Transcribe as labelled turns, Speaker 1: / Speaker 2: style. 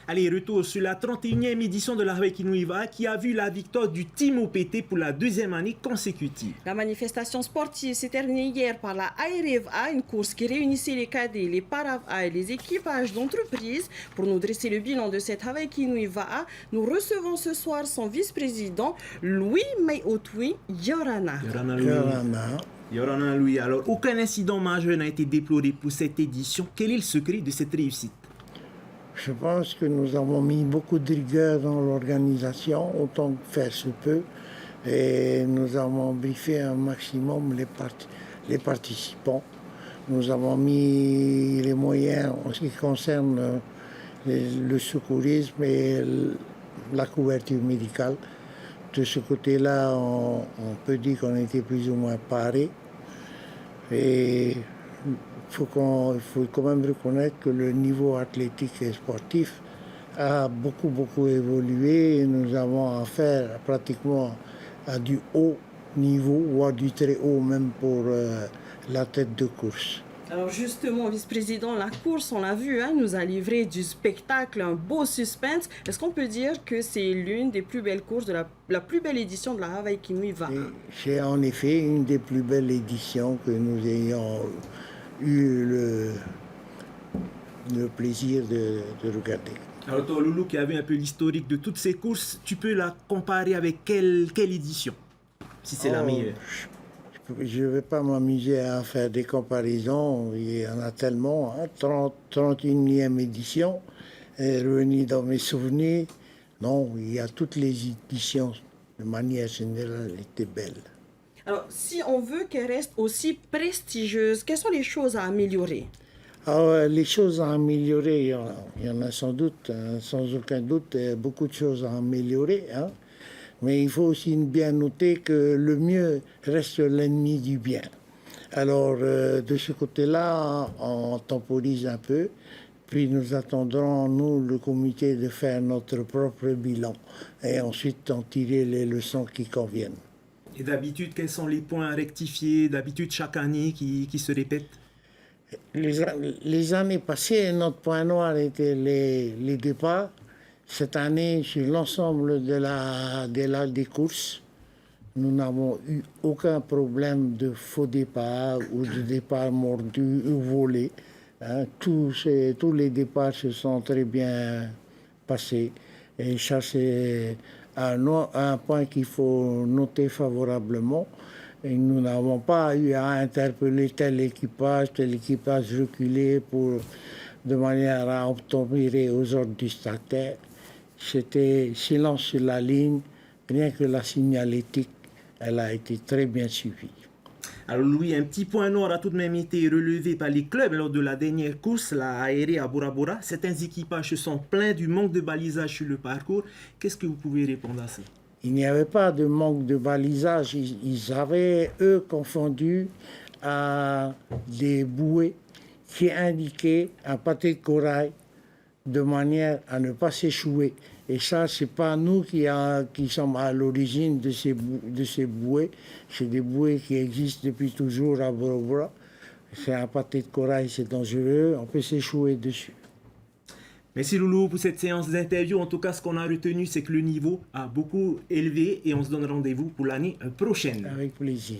Speaker 1: Allez, retour sur la 31e édition de la Hawaii Kinuiva qui a vu la victoire du Team OPT pour la deuxième année consécutive.
Speaker 2: La manifestation sportive s'est terminée hier par la AREVA, une course qui réunissait les cadets, les PARAVA et les équipages d'entreprise. Pour nous dresser le bilan de cette Hawaii Kinuiva, nous recevons ce soir son vice-président Louis Maiotui Yorana.
Speaker 1: Yorana Louis, alors aucun incident majeur n'a été déploré pour cette édition. Quel est le secret de cette réussite?
Speaker 3: Je pense que nous avons mis beaucoup de rigueur dans l'organisation, autant que faire se peut, et nous avons briefé un maximum les participants. Nous avons mis les moyens en ce qui concerne le secourisme et la couverture médicale. De ce côté-là, on peut dire qu'on était plus ou moins parés. Et il faut quand même reconnaître que le niveau athlétique et sportif a beaucoup évolué et nous avons affaire pratiquement à du haut niveau ou à du très haut même pour la tête de course.
Speaker 2: Alors justement, vice-président, la course, on l'a vu, nous a livré du spectacle, un beau suspense. Est-ce qu'on peut dire que c'est l'une des plus belles courses de la plus belle édition de la Hawaii Kinuiva?
Speaker 3: C'est en effet une des plus belles éditions que nous ayons eu le plaisir de regarder.
Speaker 1: Alors toi, Loulou, qui a vu un peu l'historique de toutes ces courses, tu peux la comparer avec quelle édition, si c'est la meilleure?
Speaker 3: Je ne vais pas m'amuser à faire des comparaisons, il y en a tellement, 31e édition, et revenir dans mes souvenirs, non, il y a toutes les éditions, de manière générale, étaient belles.
Speaker 2: Alors, si on veut qu'elle reste aussi prestigieuse, quelles sont les choses à améliorer?
Speaker 3: Alors, les choses à améliorer, il y en a sans doute, sans aucun doute, beaucoup de choses à améliorer, mais il faut aussi bien noter que le mieux reste l'ennemi du bien. Alors, de ce côté-là, on temporise un peu, puis nous attendrons, nous, le comité, de faire notre propre bilan et ensuite en tirer les leçons qui conviennent.
Speaker 1: Et d'habitude, quels sont les points à rectifier, d'habitude chaque année qui se répètent?
Speaker 3: Les années passées, notre point noir était les départs. Cette année, sur l'ensemble des courses, nous n'avons eu aucun problème de faux départ ou de départ mordu ou volé. Tous les départs se sont très bien passés. Et ça, c'est un point qu'il faut noter favorablement. Et nous n'avons pas eu à interpeller tel équipage reculé de manière à obtempérer aux ordres du statutaire. C'était silence sur la ligne, rien que la signalétique, elle a été très bien suivie.
Speaker 1: Alors Louis, un petit point noir a tout de même été relevé par les clubs lors de la dernière course, la aérée à Bora Bora. Certains équipages se sont plaints du manque de balisage sur le parcours. Qu'est-ce que vous pouvez répondre à ça?
Speaker 3: Il n'y avait pas de manque de balisage. Ils avaient, eux, confondu à des bouées qui indiquaient un pâté de corail de manière à ne pas s'échouer. Et ça, c'est pas nous qui sommes à l'origine de ces bouées. C'est des bouées qui existent depuis toujours à Bora Bora. C'est un pâté de corail, c'est dangereux, on peut s'échouer dessus.
Speaker 1: Merci Loulou pour cette séance d'interview. En tout cas, ce qu'on a retenu, c'est que le niveau a beaucoup élevé et on se donne rendez-vous pour l'année prochaine.
Speaker 3: Avec plaisir.